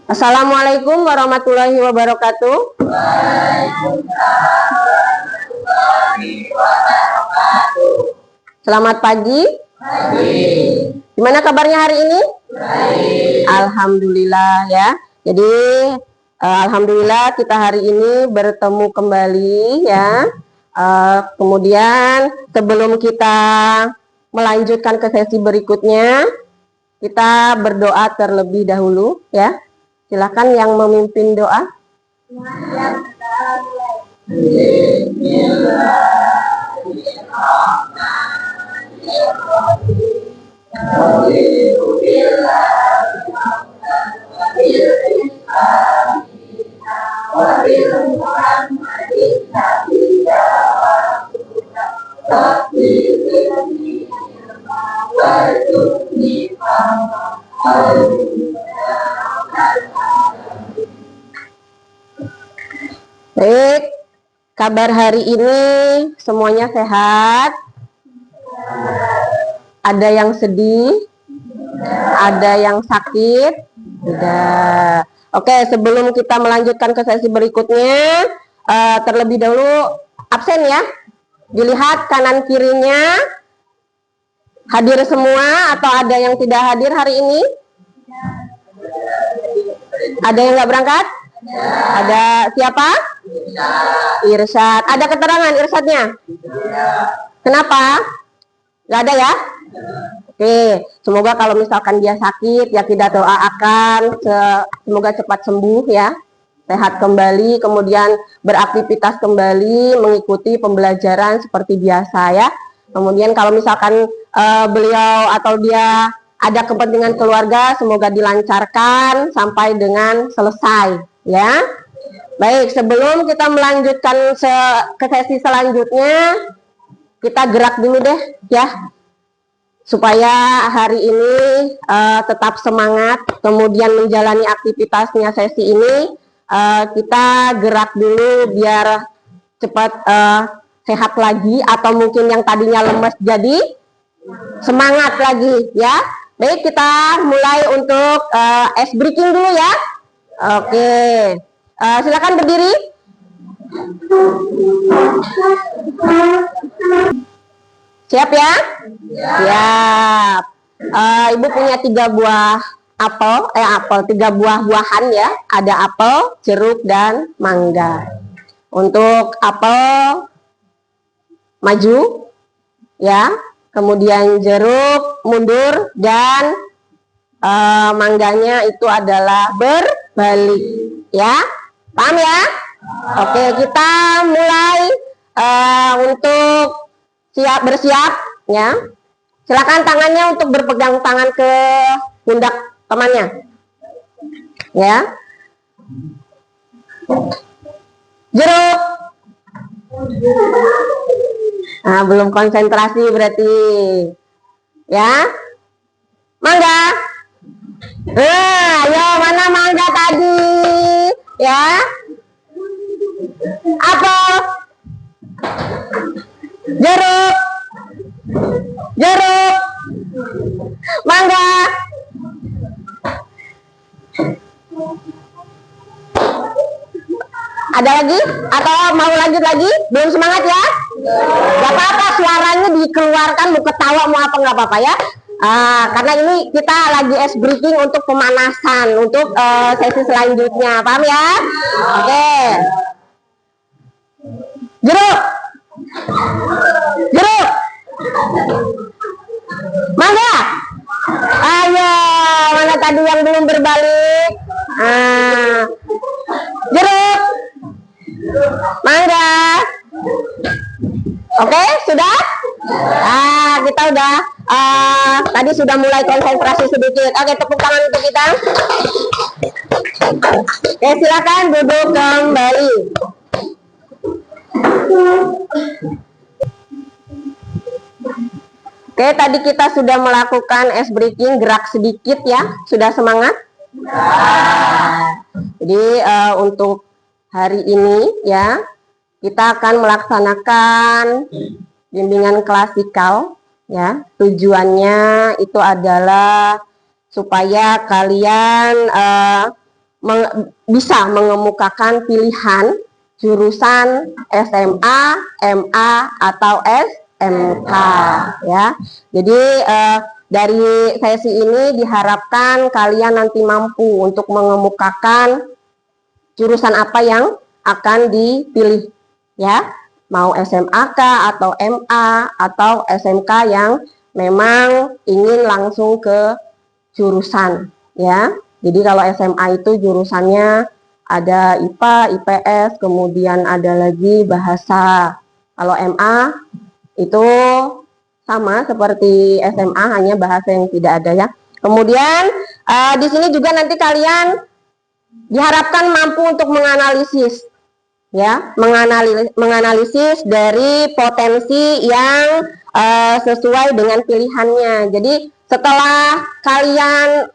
Assalamualaikum warahmatullahi wabarakatuh. Selamat pagi. Gimana kabarnya hari ini? Alhamdulillah ya. Jadi alhamdulillah kita hari ini bertemu kembali ya. Kemudian sebelum kita melanjutkan ke sesi berikutnya, kita berdoa terlebih dahulu ya. Silakan yang memimpin doa. Baik, kabar hari ini semuanya sehat. Ada yang sedih, ada yang sakit. Tidak. Oke, sebelum kita melanjutkan ke sesi berikutnya, terlebih dahulu absen ya. Dilihat kanan kirinya hadir semua atau ada yang tidak hadir hari ini? Ada yang nggak berangkat? Ada siapa? Irsyad. Ada keterangan Irsyadnya? Kenapa? Nggak ada ya? Oke, semoga kalau misalkan dia sakit ya kita doakan semoga cepat sembuh ya, sehat kembali, kemudian beraktivitas kembali, mengikuti pembelajaran seperti biasa ya. Kemudian kalau misalkan beliau atau dia ada kepentingan keluarga, semoga dilancarkan sampai dengan selesai ya. Baik, sebelum kita melanjutkan ke sesi selanjutnya, kita gerak dulu deh ya, supaya hari ini tetap semangat, kemudian menjalani aktivitasnya sesi ini, kita gerak dulu biar cepat sehat lagi, atau mungkin yang tadinya lemes jadi semangat lagi ya. Baik, kita mulai untuk ice breaking dulu ya. Oke, silakan berdiri. Siap ya? Siap. Ibu punya 3 buah apel, 3 buah-buahan ya. Ada apel, jeruk, dan mangga. Untuk apel maju ya, kemudian jeruk mundur, dan mangganya itu adalah berbalik ya. Paham ya? Oke, kita mulai untuk bersiap ya. Silakan tangannya untuk berpegang tangan ke pundak temannya ya. Jeruk. Nah, belum konsentrasi berarti ya. Mangga. Ya, mana mangga tadi ya. Apel. Jeruk. Jeruk. Mangga. Ada lagi? Atau mau lanjut lagi? Belum semangat ya? Gak apa-apa, suaranya dikeluarkan, mau ketawa mau apa nggak apa-apa ya. Karena ini kita lagi ice breaking untuk pemanasan untuk sesi selanjutnya, paham ya? Oke. Jeruk. Jeruk. Mangga. Ayo, mana tadi yang belum berbalik? Jeruk. Mangga. Oke, sudah? Kita udah tadi sudah mulai konsentrasi sedikit. Oke, tepuk tangan untuk kita. Oke, silakan duduk kembali. Oke, tadi kita sudah melakukan ice breaking, gerak sedikit ya. Sudah semangat? Jadi untuk hari ini ya, kita akan melaksanakan bimbingan klasikal ya. Tujuannya itu adalah supaya kalian bisa mengemukakan pilihan jurusan SMA, MA, atau SMK ya. Jadi dari sesi ini diharapkan kalian nanti mampu untuk mengemukakan jurusan apa yang akan dipilih ya. Mau SMA kah atau MA atau SMK yang memang ingin langsung ke jurusan ya. Jadi kalau SMA itu jurusannya ada IPA, IPS, kemudian ada lagi bahasa. Kalau MA itu sama seperti SMA, hanya bahasa yang tidak ada ya. Kemudian di sini juga nanti kalian diharapkan mampu untuk menganalisis ya, menganalisis dari potensi yang sesuai dengan pilihannya. Jadi setelah kalian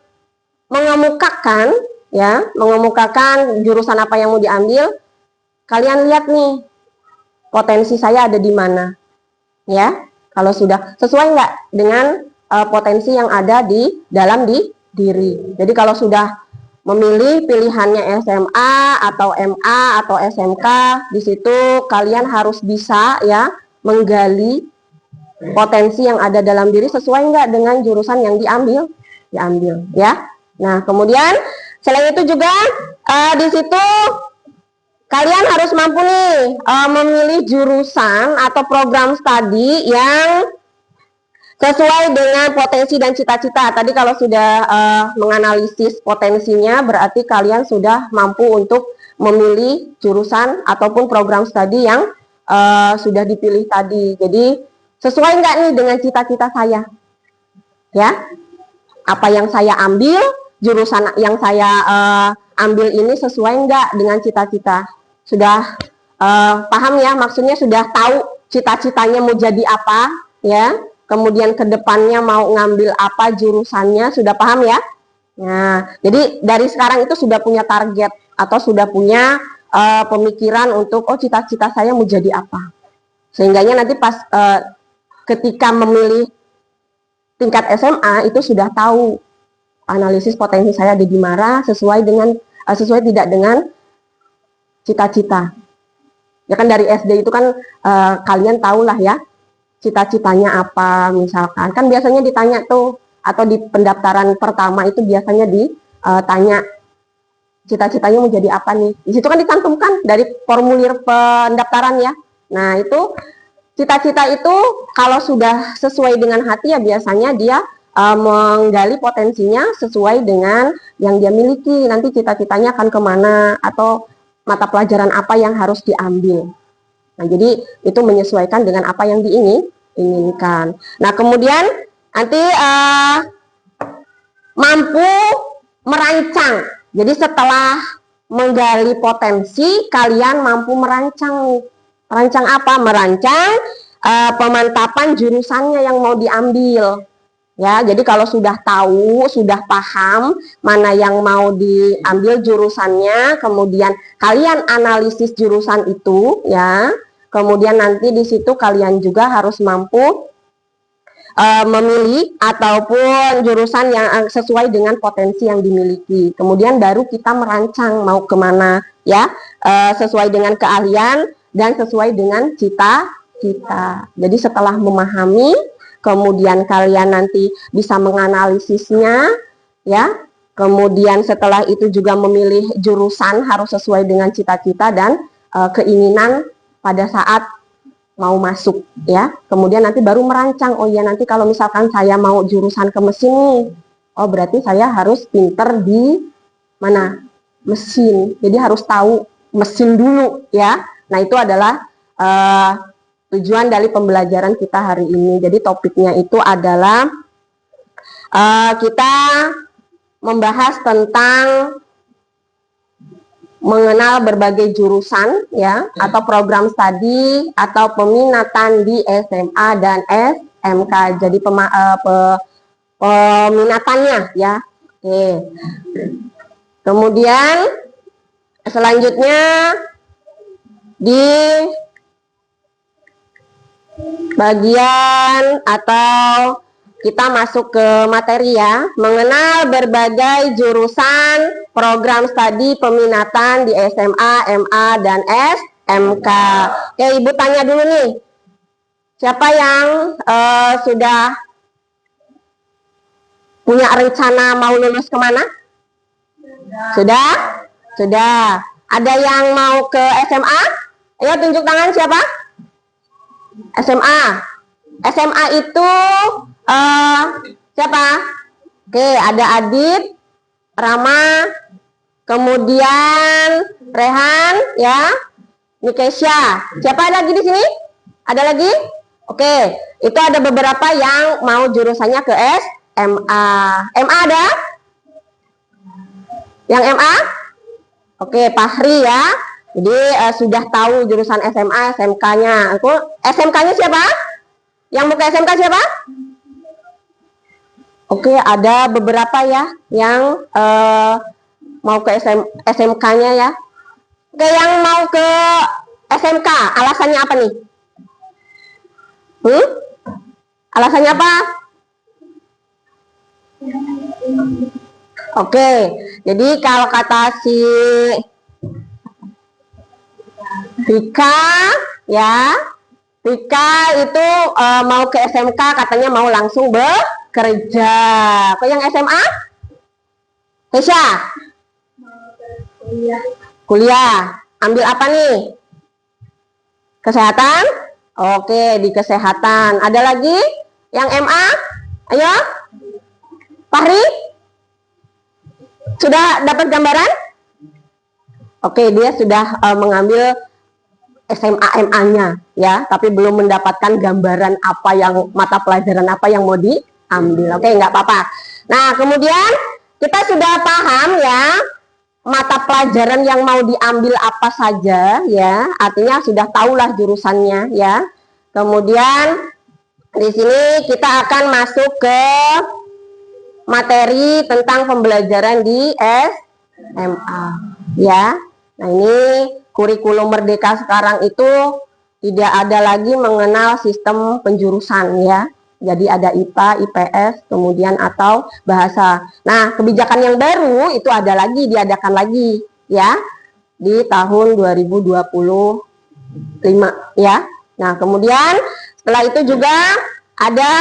mengemukakan ya, mengemukakan jurusan apa yang mau diambil, kalian lihat nih potensi saya ada di mana ya. Kalau sudah sesuai nggak dengan potensi yang ada di dalam diri. Jadi kalau sudah memilih pilihannya SMA atau MA atau SMK, di situ kalian harus bisa ya menggali potensi yang ada dalam diri sesuai nggak dengan jurusan yang diambil ya. Nah kemudian selain itu juga di situ kalian harus mampu nih memilih jurusan atau program studi yang sesuai dengan potensi dan cita-cita. Tadi kalau sudah menganalisis potensinya, berarti kalian sudah mampu untuk memilih jurusan ataupun program studi yang sudah dipilih tadi. Jadi sesuai nggak nih dengan cita-cita saya? Ya, apa yang saya ambil, jurusan yang saya ambil ini sesuai nggak dengan cita-cita? Sudah paham ya? Maksudnya sudah tahu cita-citanya mau jadi apa, ya? Kemudian ke depannya mau ngambil apa jurusannya, sudah paham ya? Nah, jadi dari sekarang itu sudah punya target atau sudah punya pemikiran untuk oh cita-cita saya mau jadi apa. Sehingganya nanti pas ketika memilih tingkat SMA itu sudah tahu analisis potensi saya ada di mana, sesuai tidak dengan cita-cita. Ya kan dari SD itu kan kalian tahulah ya cita-citanya apa, misalkan kan biasanya ditanya tuh, atau di pendaftaran pertama itu biasanya ditanya cita-citanya mau jadi apa nih. Di situ kan dicantumkan dari formulir pendaftaran ya. Nah itu cita-cita itu kalau sudah sesuai dengan hati ya biasanya dia menggali potensinya sesuai dengan yang dia miliki. Nanti cita-citanya akan kemana atau mata pelajaran apa yang harus diambil. Nah, jadi itu menyesuaikan dengan apa yang diinginkan. Nah, kemudian nanti mampu merancang. Jadi setelah menggali potensi, kalian mampu merancang. Merancang apa? Merancang pemantapan jurusannya yang mau diambil. Ya, jadi kalau sudah tahu, sudah paham mana yang mau diambil jurusannya, kemudian kalian analisis jurusan itu, ya. Kemudian nanti di situ kalian juga harus mampu memilih ataupun jurusan yang sesuai dengan potensi yang dimiliki. Kemudian baru kita merancang mau kemana, ya, sesuai dengan keahlian dan sesuai dengan cita-cita. Jadi setelah memahami, kemudian kalian nanti bisa menganalisisnya, ya. Kemudian setelah itu juga memilih jurusan harus sesuai dengan cita-cita dan keinginan pada saat mau masuk, ya. Kemudian nanti baru merancang, oh ya nanti kalau misalkan saya mau jurusan ke mesin nih, oh berarti saya harus pinter di mana? Mesin. Jadi harus tahu mesin dulu, ya. Nah itu adalah tujuan dari pembelajaran kita hari ini. Jadi topiknya itu adalah kita membahas tentang mengenal berbagai jurusan ya atau program studi atau peminatan di SMA dan SMK. Jadi peminatannya ya. Oke. Kemudian selanjutnya di bagian atau kita masuk ke materi ya, mengenal berbagai jurusan program studi peminatan di SMA, MA, dan SMK. Oke, Ibu tanya dulu nih, siapa yang sudah punya rencana mau lulus kemana? Sudah? Sudah. Ada yang mau ke SMA? Ayo tunjuk tangan siapa? SMA. SMA itu siapa? Oke, ada Adit, Rama, kemudian Rehan, ya, Nikesha. Siapa lagi di sini? Ada lagi? Oke, itu ada beberapa yang mau jurusannya ke SMA. MA ada? Yang MA? Oke, Fahri ya. Jadi sudah tahu jurusan SMA, SMK-nya. Aku SMK-nya siapa? Yang mau ke SMK siapa? Oke, ada beberapa ya yang mau ke SMK-nya ya. Oke, yang mau ke SMK, alasannya apa nih? Alasannya apa? Oke, jadi kalau kata si Vika ya, Vika itu mau ke SMK, katanya mau langsung bekerja. Kok yang SMA? Kesha? Kuliah. Ambil apa nih? Kesehatan? Oke, di kesehatan. Ada lagi? Yang MA? Ayo. Fahri? Sudah dapat gambaran? Oke, dia sudah mengambil SMA MA-nya ya, tapi belum mendapatkan gambaran apa yang mata pelajaran apa yang mau diambil. Oke, nggak apa-apa. Nah, kemudian kita sudah paham ya mata pelajaran yang mau diambil apa saja ya, artinya sudah tahulah jurusannya ya. Kemudian di sini kita akan masuk ke materi tentang pembelajaran di SMA ya. Nah, ini kurikulum Merdeka sekarang itu tidak ada lagi mengenal sistem penjurusan ya. Jadi ada IPA, IPS, kemudian atau bahasa. Nah, kebijakan yang baru itu ada lagi, diadakan lagi ya di tahun 2025 ya. Nah, kemudian setelah itu juga ada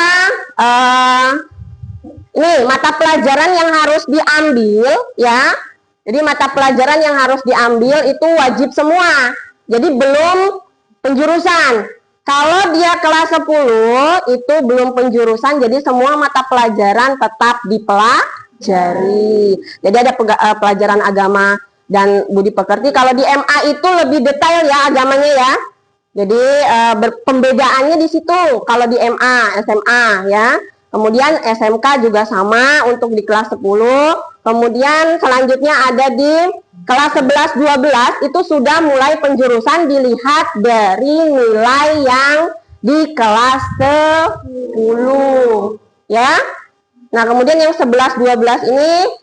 ini mata pelajaran yang harus diambil ya. Jadi mata pelajaran yang harus diambil itu wajib semua. Jadi belum penjurusan. Kalau dia kelas 10 itu belum penjurusan, jadi semua mata pelajaran tetap dipelajari. Jadi ada pelajaran agama dan budi pekerti. Kalau di MA itu lebih detail ya agamanya ya. Jadi pembedaannya di situ. Kalau di MA, SMA ya. Kemudian SMK juga sama untuk di kelas 10. Kemudian selanjutnya ada di kelas 11, 12 itu sudah mulai penjurusan dilihat dari nilai yang di kelas 10 ya. Nah, kemudian yang 11, 12 ini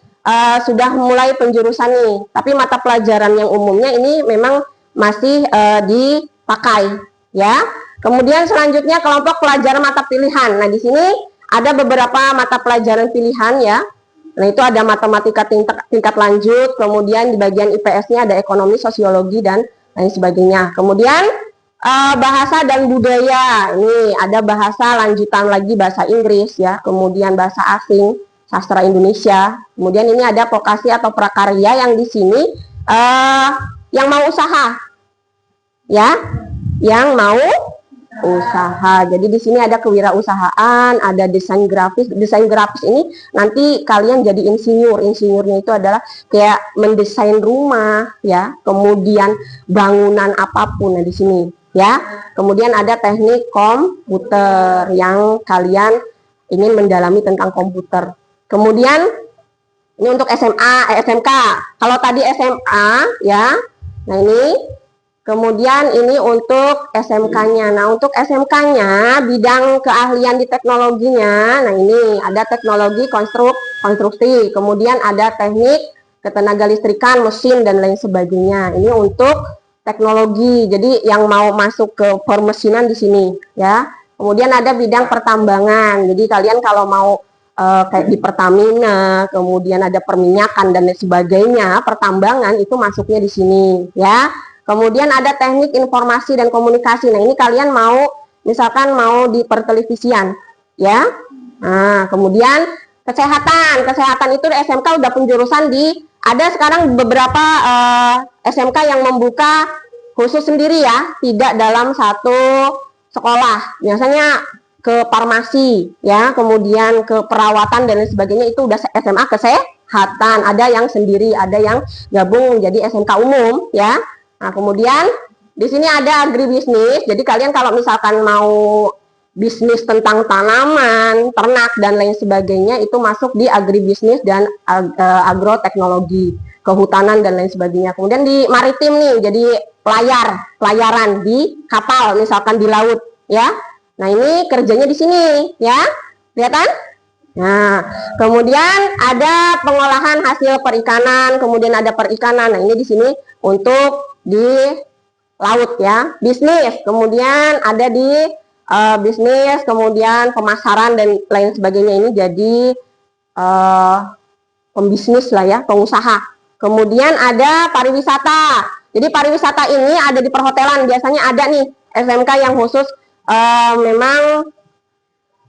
sudah mulai penjurusan nih. Tapi mata pelajaran yang umumnya ini memang masih dipakai ya. Kemudian selanjutnya kelompok pelajaran mata pilihan. Nah, di sini ada beberapa mata pelajaran pilihan ya. Nah, itu ada matematika tingkat lanjut, kemudian di bagian IPS-nya ada ekonomi, sosiologi, dan lain sebagainya. Kemudian bahasa dan budaya. Ini ada bahasa lanjutan lagi, bahasa Inggris ya, kemudian bahasa asing, sastra Indonesia. Kemudian ini ada vokasi atau prakarya yang di sini yang mau usaha. Ya, yang mau usaha. Jadi di sini ada kewirausahaan, ada desain grafis. Desain grafis ini nanti kalian jadi insinyur. Insinyurnya itu adalah kayak mendesain rumah ya, kemudian bangunan apapun. Nah, di sini ya. Kemudian ada teknik komputer yang kalian ingin mendalami tentang komputer. Kemudian ini untuk SMA, SMK. Kalau tadi SMA ya. Nah, ini kemudian ini untuk SMK-nya. Nah, untuk SMK-nya bidang keahlian di teknologinya. Nah, ini ada teknologi konstruksi, kemudian ada teknik ketenaga listrikan, mesin dan lain sebagainya. Ini untuk teknologi. Jadi yang mau masuk ke permesinan di sini ya. Kemudian ada bidang pertambangan. Jadi kalian kalau mau kayak di Pertamina, kemudian ada perminyakan dan lain sebagainya, pertambangan itu masuknya di sini, ya. Kemudian ada teknik informasi dan komunikasi. Nah, ini kalian mau misalkan mau di pertelevisian, ya. Nah, kemudian kesehatan itu SMK udah penjurusan di ada sekarang beberapa SMK yang membuka khusus sendiri ya, tidak dalam satu sekolah. Biasanya ke farmasi ya, kemudian ke perawatan dan lain sebagainya itu udah SMA kesehatan. Ada yang sendiri, ada yang gabung menjadi SMK umum ya. Nah, kemudian di sini ada agribisnis. Jadi kalian kalau misalkan mau bisnis tentang tanaman, ternak dan lain sebagainya itu masuk di agribisnis dan agroteknologi, kehutanan dan lain sebagainya. Kemudian di maritim nih, jadi pelayaran di kapal, misalkan di laut ya. Nah, ini kerjanya di sini ya. Kelihatan? Nah, kemudian ada pengolahan hasil perikanan, kemudian ada perikanan. Nah, ini di sini untuk di laut ya. Bisnis, kemudian ada di bisnis, kemudian pemasaran dan lain sebagainya, ini jadi pembisnis lah ya, pengusaha. Kemudian ada pariwisata. Jadi pariwisata ini ada di perhotelan, biasanya ada nih SMK yang khusus memang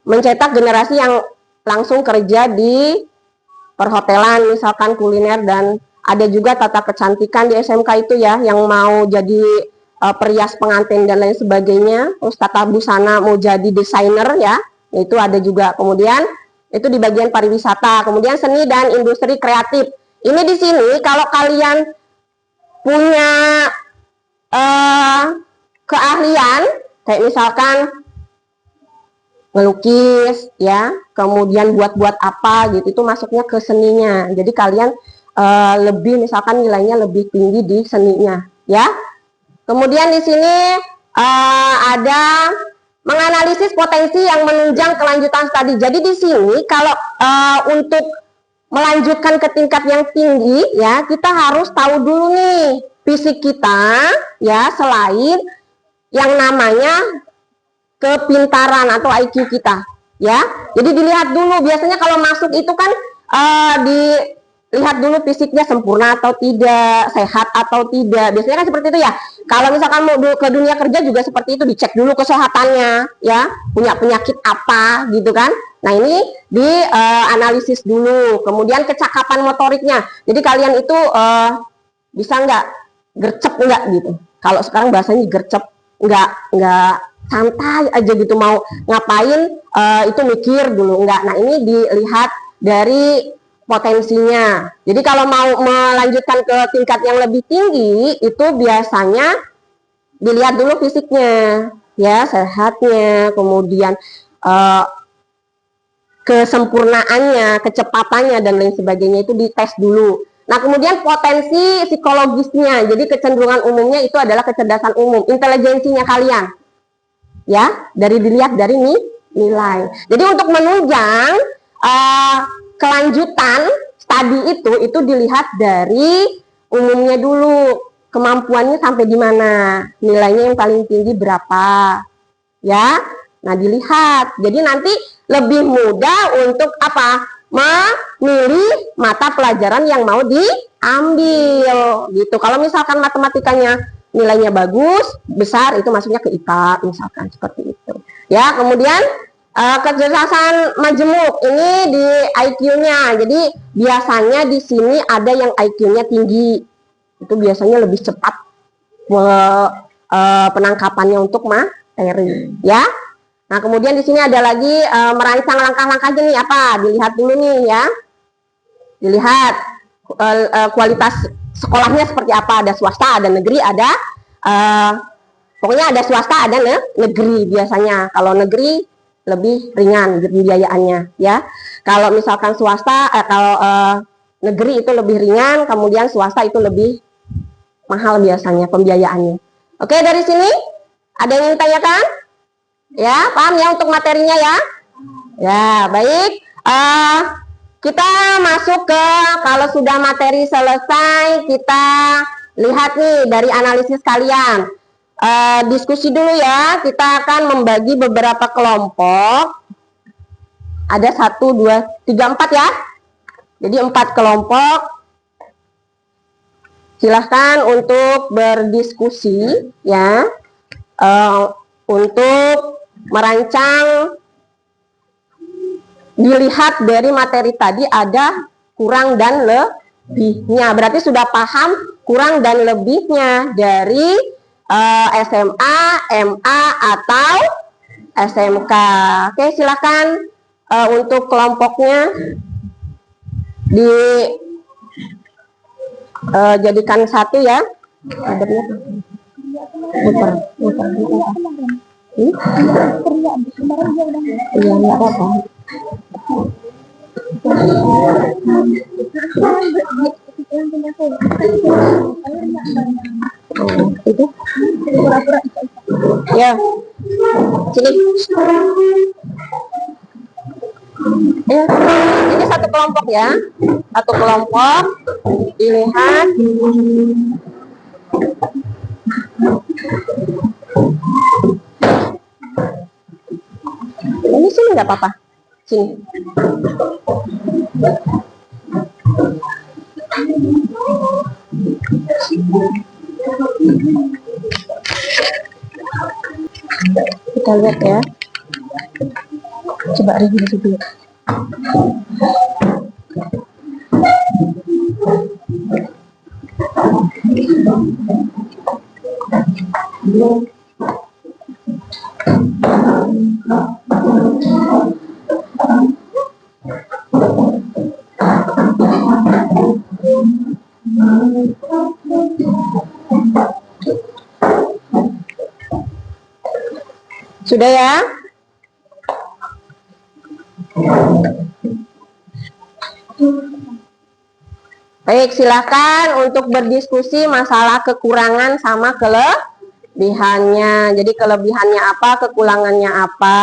mencetak generasi yang langsung kerja di perhotelan, misalkan kuliner, dan ada juga tata kecantikan di SMK itu ya, yang mau jadi perias pengantin dan lain sebagainya, terus tata busana mau jadi desainer ya, itu ada juga. Kemudian itu di bagian pariwisata. Kemudian seni dan industri kreatif. Ini di sini kalau kalian punya keahlian, kayak misalkan ngelukis ya, kemudian buat apa gitu, itu masuknya ke seninya. Jadi kalian lebih misalkan nilainya lebih tinggi di seninya ya. Kemudian di sini ada menganalisis potensi yang menunjang kelanjutan studi. Jadi di sini kalau untuk melanjutkan ke tingkat yang tinggi ya, kita harus tahu dulu nih fisik kita ya, selain yang namanya kepintaran atau IQ kita ya. Jadi dilihat dulu, biasanya kalau masuk itu kan dilihat dulu fisiknya sempurna atau tidak, sehat atau tidak, biasanya kan seperti itu ya. Kalau misalkan mau ke dunia kerja juga seperti itu, dicek dulu kesehatannya ya, punya penyakit apa gitu kan. Nah, ini di analisis dulu. Kemudian kecakapan motoriknya, jadi kalian itu bisa nggak gercep nggak gitu. Kalau sekarang bahasanya gercep, nggak santai aja gitu, mau ngapain itu mikir dulu enggak. Nah, ini dilihat dari potensinya. Jadi kalau mau melanjutkan ke tingkat yang lebih tinggi itu biasanya dilihat dulu fisiknya ya, sehatnya, kemudian kesempurnaannya, kecepatannya dan lain sebagainya itu dites dulu. Nah, kemudian potensi psikologisnya, jadi kecenderungan umumnya itu adalah kecerdasan umum, intelijensinya kalian ya, dari dilihat dari nilai. Jadi untuk menunjang kelanjutan studi itu dilihat dari umumnya dulu, kemampuannya sampai di mana, nilainya yang paling tinggi berapa ya. Nah, dilihat. Jadi nanti lebih mudah untuk apa? Memilih mata pelajaran yang mau diambil gitu. Kalau misalkan matematikanya nilainya bagus, besar, itu masuknya ke IPA misalkan, seperti itu ya. Kemudian kecerdasan majemuk ini di IQ-nya. Jadi biasanya di sini ada yang IQ-nya tinggi, itu biasanya lebih cepat penangkapannya untuk materi ya. Nah, kemudian di sini ada lagi merancang langkah-langkahnya nih apa? Dilihat dulu nih ya. Dilihat kualitas sekolahnya seperti apa, ada swasta, ada negeri, ada pokoknya ada swasta, ada negeri biasanya. Kalau negeri lebih ringan pembiayaannya ya. Kalau misalkan swasta kalau negeri itu lebih ringan, kemudian swasta itu lebih mahal biasanya pembiayaannya. Oke, dari sini ada yang ingin tanyakan? Ya, paham ya untuk materinya ya? Ya, baik. Kita masuk ke, kalau sudah materi selesai, kita lihat nih dari analisis kalian. diskusi dulu ya. Kita akan membagi beberapa kelompok. Ada 1, 2, 3, 4 ya. Jadi 4 kelompok. Silahkan untuk berdiskusi ya. Untuk merancang, dilihat dari materi tadi ada kurang dan lebihnya. Berarti sudah paham kurang dan lebihnya dari SMA, MA, atau SMK. Oke, silakan untuk kelompoknya dijadikan satu ya. Muter. Iya, nggak apa-apa. Itu ya, sini ya, ini satu kelompok ya, satu kelompok dilihat ini sini nggak apa-apa, sini. Kita lihat ya. Coba review dulu. Sudah ya? Baik, silakan untuk berdiskusi masalah kekurangan sama kelebihannya. Jadi kelebihannya apa, kekurangannya apa,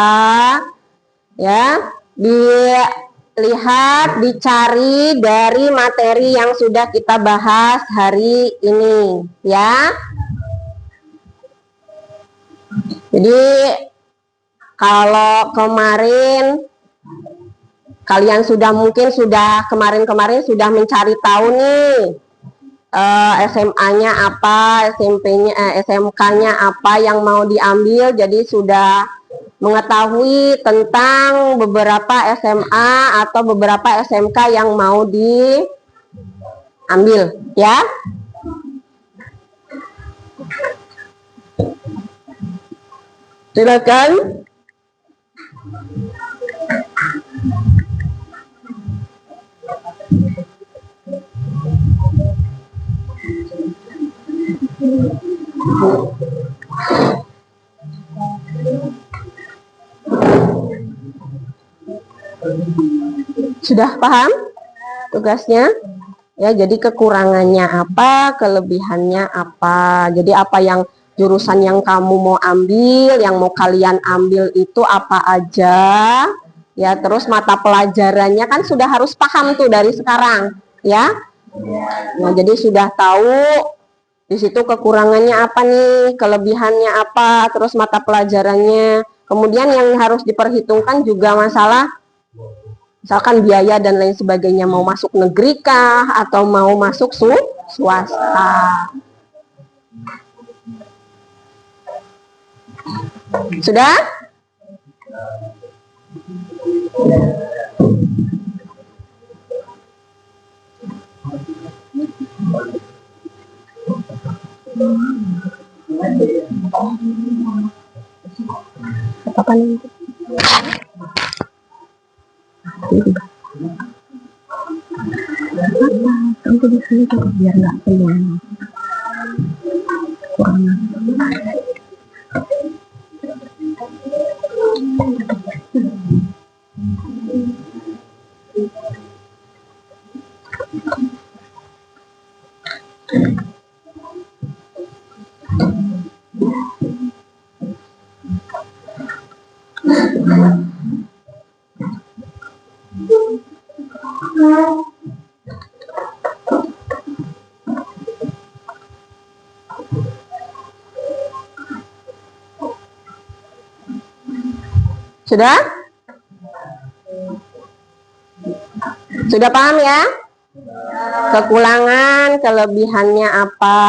ya. Dilihat, dicari dari materi yang sudah kita bahas hari ini, ya. Jadi kalau kemarin kalian mungkin kemarin-kemarin sudah mencari tahu nih SMA-nya apa, SMK-nya apa yang mau diambil, jadi sudah mengetahui tentang beberapa SMA atau beberapa SMK yang mau diambil, ya. Silakan. Sudah paham tugasnya? Ya, jadi kekurangannya apa, kelebihannya apa. Jadi apa yang jurusan yang kamu mau ambil, yang mau kalian ambil itu apa aja. Ya, terus mata pelajarannya kan sudah harus paham tuh dari sekarang, ya. Nah, jadi sudah tahu di situ kekurangannya apa nih, kelebihannya apa, terus mata pelajarannya. Kemudian yang harus diperhitungkan juga masalah misalkan biaya dan lain sebagainya, mau masuk negeri kah atau mau masuk swasta. Sudah? Apa nanti? Nanti di sini tuh biar nggak penuh. Kurang. Sudah? Sudah paham ya? Kekurangan, kelebihannya apa?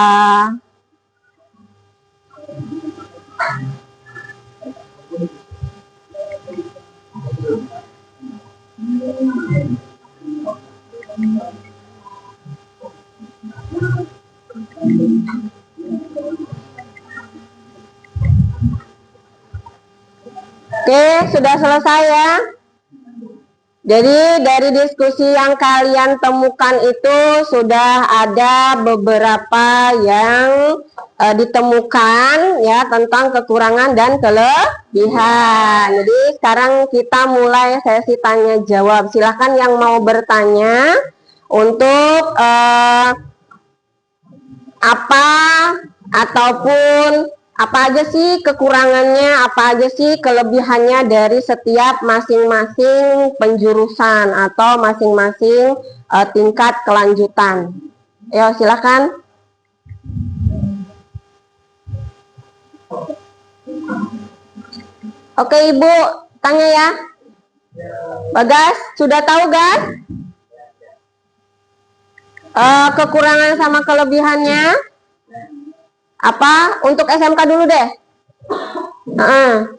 Oke, sudah selesai ya. Jadi dari diskusi yang kalian temukan itu sudah ada beberapa yang ditemukan ya tentang kekurangan dan kelebihan. Jadi sekarang kita mulai sesi tanya jawab. Silahkan yang mau bertanya untuk apa ataupun apa aja sih kekurangannya, apa aja sih kelebihannya dari setiap masing-masing penjurusan atau masing-masing tingkat kelanjutan. Ayo silakan. Oke Ibu, tanya ya. Bagas, sudah tahu Gas? Kekurangan sama kelebihannya? Apa? Untuk SMK dulu deh.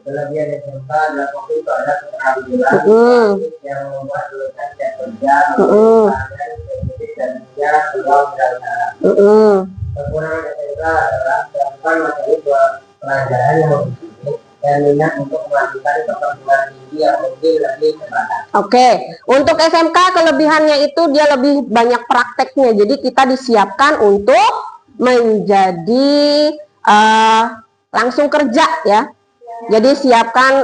Kelebihan SMK adalah waktu itu ada keterampilan yang membuat lulusan tidak kerja, dan dia peluang berusaha. Kekurangan SMK adalah melakukan materi pelajaran yang lebih dan minat untuk melakukan perguruan tinggi yang mungkin lebih terbatas. Oke, untuk SMK kelebihannya itu dia lebih banyak prakteknya. Jadi kita disiapkan untuk menjadi langsung kerja ya. Jadi siapkan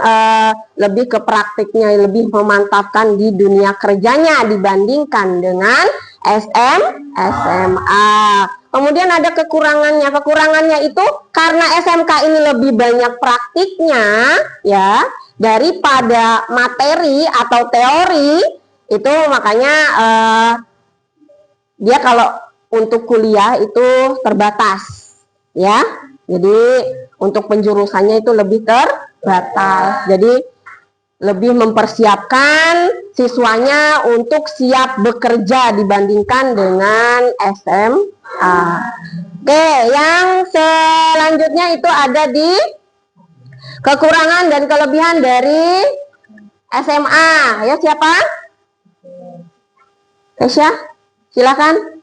lebih ke praktiknya, lebih memantapkan di dunia kerjanya dibandingkan dengan SMA. Kemudian ada kekurangannya. Kekurangannya itu karena SMK ini lebih banyak praktiknya ya daripada materi atau teori, itu makanya dia kalau untuk kuliah itu terbatas ya. Jadi untuk penjurusannya itu lebih terbatas. Jadi lebih mempersiapkan siswanya untuk siap bekerja dibandingkan dengan SMA. Oke, yang selanjutnya itu ada di kekurangan dan kelebihan dari SMA. Ya siapa? Kesya, silakan.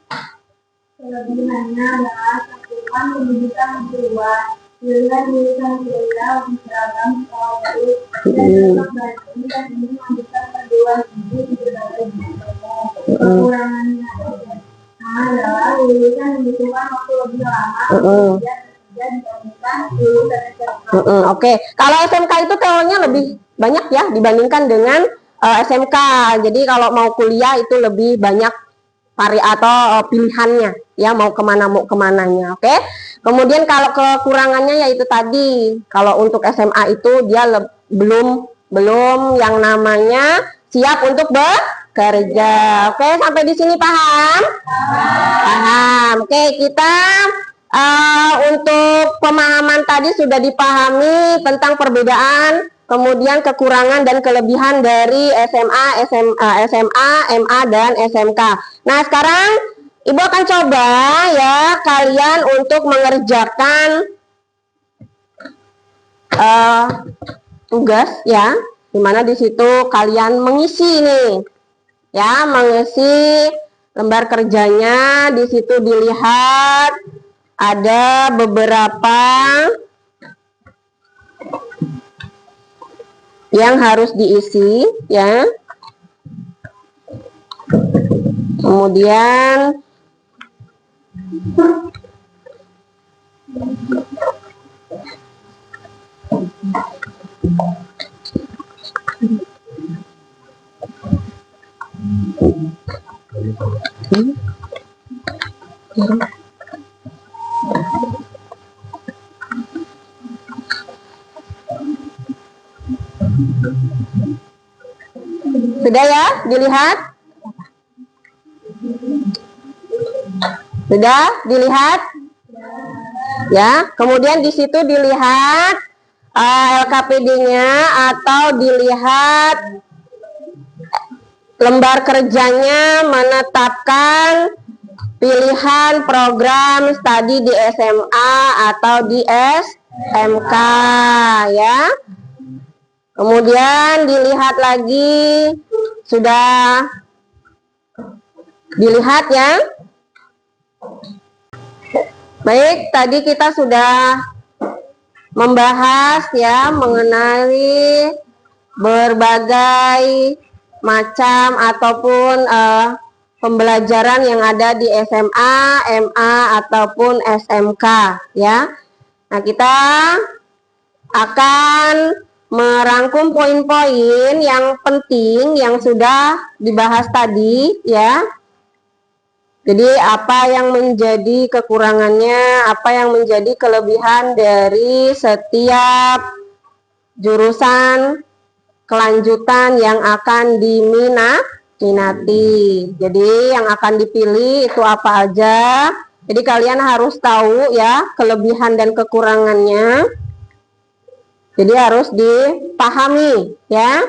Kelebihannya adalah cakupan pendidikan luas, sehingga jurusan kuliah beragam sekolah baru dan tetap berarti dan ini melanjutkan perguruan tinggi di berbagai bidang. Kekurangannya adalah lulusan membutuhkan waktu lebih lama dan dibandingkan lulusan SMK. Oke, kalau SMK itu teorinya lebih banyak ya dibandingkan dengan SMK. Jadi kalau mau kuliah itu lebih banyak atau pilihannya ya, mau kemananya. Oke. Kemudian kalau kekurangannya yaitu tadi, kalau untuk SMA itu dia belum yang namanya siap untuk bekerja. Oke, sampai di sini paham? Paham. Oke, kita untuk pemahaman tadi sudah dipahami tentang perbedaan, kemudian kekurangan dan kelebihan dari SMA, MA, dan SMK. Nah, sekarang Ibu akan coba ya kalian untuk mengerjakan tugas ya, dimana di situ kalian mengisi nih, ya, mengisi lembar kerjanya. Di situ dilihat ada beberapa yang harus diisi ya. Kemudian sudah ya dilihat? Sudah dilihat? Ya, kemudian di situ dilihat LKPD-nya atau dilihat lembar kerjanya menetapkan pilihan program studi di SMA atau di SMK ya. Kemudian dilihat lagi, sudah dilihat ya. Baik, tadi kita sudah membahas ya mengenai berbagai macam ataupun pembelajaran yang ada di SMA, MA ataupun SMK ya. Nah, kita akan merangkum poin-poin yang penting yang sudah dibahas tadi ya. Jadi apa yang menjadi kekurangannya, apa yang menjadi kelebihan dari setiap jurusan kelanjutan yang akan diminati. Jadi yang akan dipilih itu apa aja. Jadi kalian harus tahu ya kelebihan dan kekurangannya. Jadi harus dipahami ya.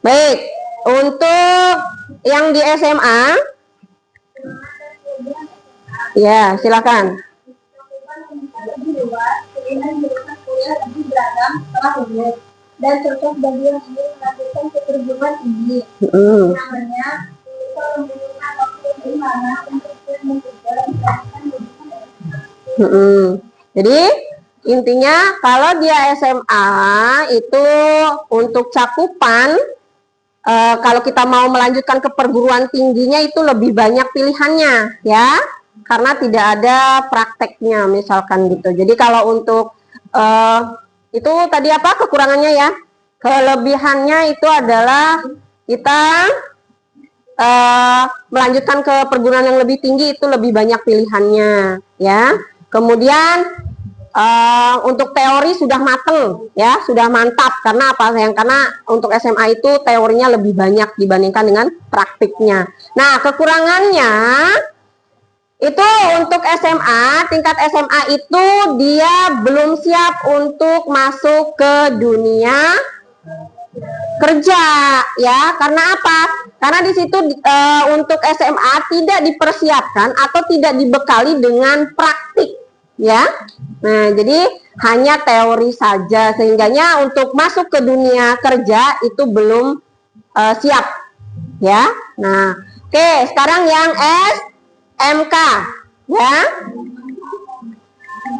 Baik, untuk yang di SMA ya, silakan. Dan cocok bagi yang ingin melakukan keterjemahan tinggi. Namanya, kita membutuhkan waktu di mana untuk mencoba Jadi intinya kalau dia SMA itu untuk cakupan kalau kita mau melanjutkan ke perguruan tingginya itu lebih banyak pilihannya ya, karena tidak ada prakteknya misalkan gitu. Jadi kalau untuk itu tadi apa kekurangannya ya, kelebihannya itu adalah kita melanjutkan ke perguruan yang lebih tinggi itu lebih banyak pilihannya ya. Kemudian untuk teori sudah mateng ya, sudah mantap. Karena apa sayang? Karena untuk SMA itu teorinya lebih banyak dibandingkan dengan praktiknya. Nah, kekurangannya itu untuk SMA, tingkat SMA itu dia belum siap untuk masuk ke dunia kerja ya. Karena apa? Karena di situ untuk SMA tidak dipersiapkan atau tidak dibekali dengan praktik ya. Nah, jadi hanya teori saja, sehingganya untuk masuk ke dunia kerja itu belum siap ya. Nah, oke, sekarang yang SMK ya.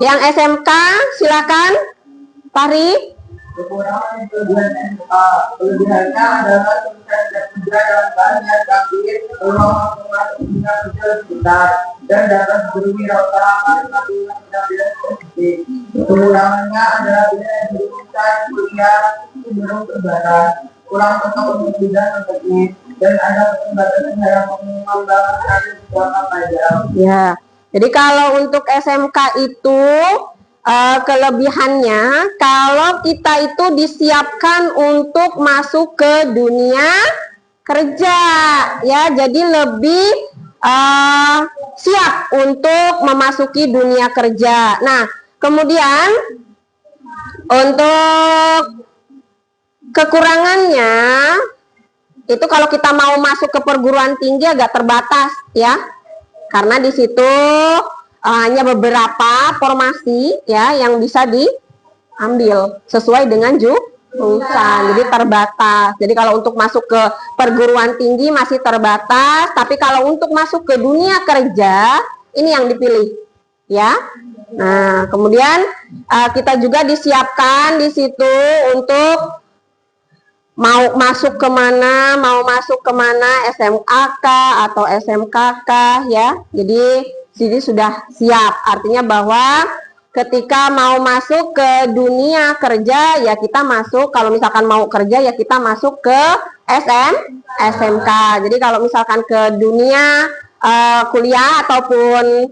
Yang SMK silakan Fahri. Kekurangan kelebihannya adalah tuntutan kerja yang banyak, tapi peluang masuk dunia kerja sekitar dan dapat berwirausaha karena penampilan positif. Kekurangannya adalah tidak dibutuhkan kuliah cenderung terbatas, kurang cocok untuk bidang teknis, dan ada keterbatasan dalam mengembangkan karir sebuah pelajaran. Ya, jadi kalau untuk SMK itu kelebihannya kalau kita itu disiapkan untuk masuk ke dunia kerja ya, jadi lebih siap untuk memasuki dunia kerja. Nah, kemudian untuk kekurangannya itu kalau kita mau masuk ke perguruan tinggi agak terbatas ya, karena di situ hanya beberapa formasi ya yang bisa diambil sesuai dengan jurusan, jadi terbatas. Jadi kalau untuk masuk ke perguruan tinggi masih terbatas, tapi kalau untuk masuk ke dunia kerja ini yang dipilih ya. Nah, kemudian kita juga disiapkan di situ untuk mau masuk kemana, SMAK atau SMKK ya. Jadi sini sudah siap, artinya bahwa ketika mau masuk ke dunia kerja ya kita masuk, kalau misalkan mau kerja ya kita masuk ke SMK. Jadi kalau misalkan ke dunia kuliah ataupun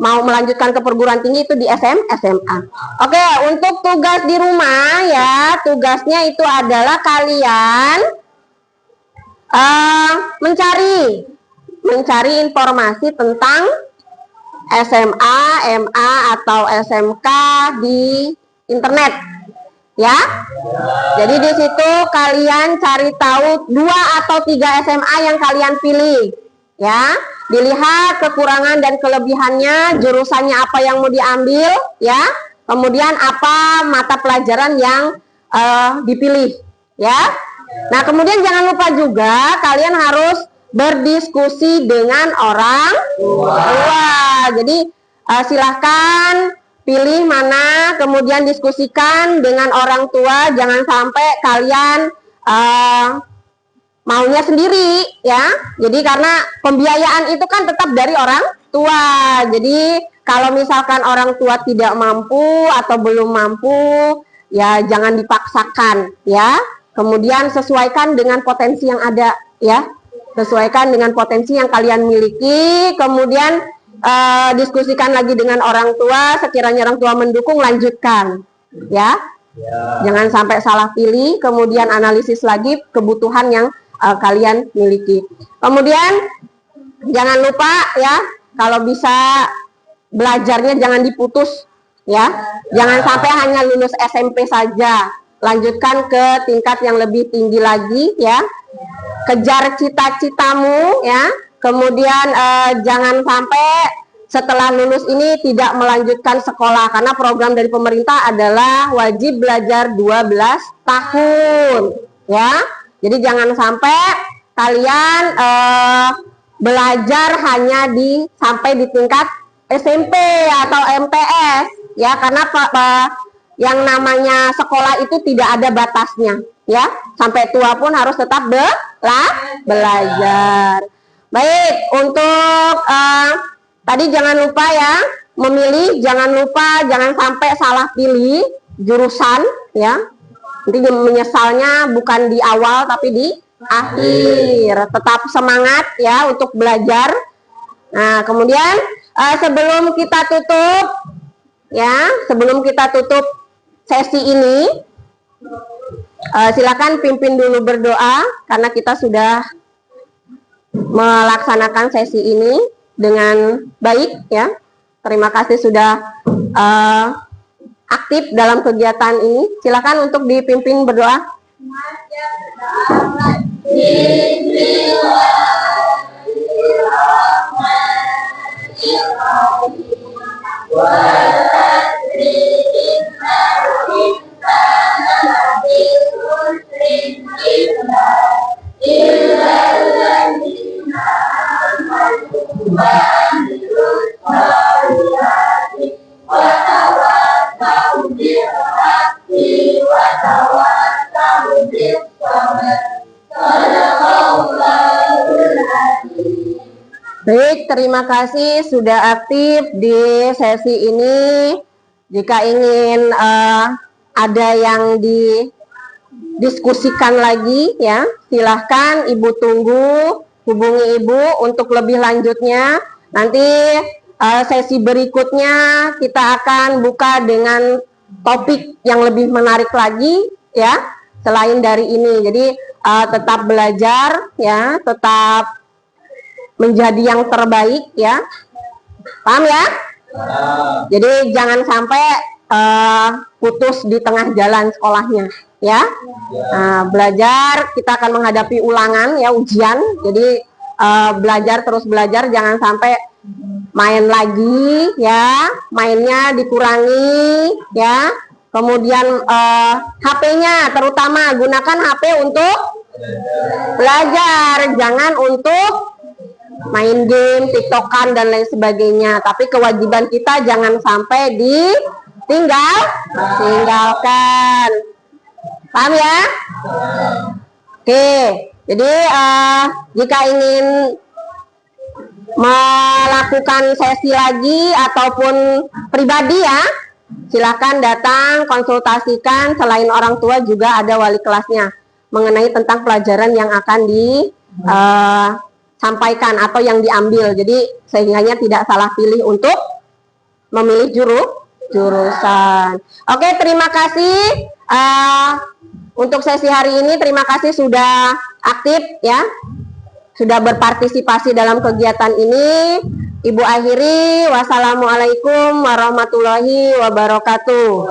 mau melanjutkan ke perguruan tinggi itu di SMA. Oke, untuk tugas di rumah ya, tugasnya itu adalah kalian mencari informasi tentang SMA, MA atau SMK di internet Ya. Jadi di situ kalian cari tahu 2 atau 3 SMA yang kalian pilih. Ya, dilihat kekurangan dan kelebihannya, jurusannya apa yang mau diambil, ya. Kemudian apa mata pelajaran yang dipilih, ya. Nah, kemudian jangan lupa juga kalian harus berdiskusi dengan orang tua. Jadi silahkan pilih mana, kemudian diskusikan dengan orang tua. Jangan sampai kalian maunya sendiri, ya. Jadi karena pembiayaan itu kan tetap dari orang tua. Jadi kalau misalkan orang tua tidak mampu atau belum mampu, ya jangan dipaksakan, ya. Kemudian sesuaikan dengan potensi yang ada, ya. Sesuaikan dengan potensi yang kalian miliki. Kemudian diskusikan lagi dengan orang tua. Sekiranya orang tua mendukung, lanjutkan, ya. Jangan sampai salah pilih. Kemudian analisis lagi kebutuhan yang kalian miliki. Kemudian jangan lupa, ya, kalau bisa belajarnya jangan diputus, ya. Jangan sampai hanya lulus SMP saja, lanjutkan ke tingkat yang lebih tinggi lagi, ya. Kejar cita-citamu, ya. Kemudian jangan sampai setelah lulus ini tidak melanjutkan sekolah, karena program dari pemerintah adalah wajib belajar 12 tahun, ya. Jadi jangan sampai kalian belajar hanya sampai di tingkat SMP atau MTS, ya, karena yang namanya sekolah itu tidak ada batasnya, ya. Sampai tua pun harus tetap belajar. Baik, untuk tadi jangan lupa, ya, memilih, jangan sampai salah pilih jurusan, ya. Nanti menyesalnya bukan di awal tapi di akhir. Tetap semangat, ya, untuk belajar. Nah, kemudian sebelum kita tutup, ya, sebelum kita tutup sesi ini, silakan pimpin dulu berdoa karena kita sudah melaksanakan sesi ini dengan baik, ya. Terima kasih sudah aktif dalam kegiatan ini. Silakan untuk dipimpin berdoa. Baik, terima kasih sudah aktif di sesi ini. Jika ingin ada yang didiskusikan lagi, ya, silahkan Ibu tunggu, hubungi Ibu untuk lebih lanjutnya. Nanti sesi berikutnya kita akan buka dengan topik yang lebih menarik lagi, ya, selain dari ini. Jadi tetap belajar, ya, tetap menjadi yang terbaik, ya. Paham, ya? Jadi jangan sampai putus di tengah jalan sekolahnya, ya. Belajar, kita akan menghadapi ulangan, ya, ujian. Jadi belajar, terus belajar, jangan sampai main lagi, ya. Mainnya dikurangi, ya. Kemudian HP-nya terutama gunakan HP untuk belajar, jangan untuk main game, tiktokan, dan lain sebagainya. Tapi kewajiban kita jangan sampai tinggalkan. Paham, ya? Oke, jadi jika ingin melakukan sesi lagi ataupun pribadi, ya, silakan datang konsultasikan. Selain orang tua juga ada wali kelasnya mengenai tentang pelajaran yang akan sampaikan atau yang diambil. Jadi sehingganya tidak salah pilih untuk memilih jurusan. Oke, terima kasih untuk sesi hari ini. Terima kasih sudah aktif, ya, sudah berpartisipasi dalam kegiatan ini. Ibu akhiri, wassalamualaikum warahmatullahi wabarakatuh.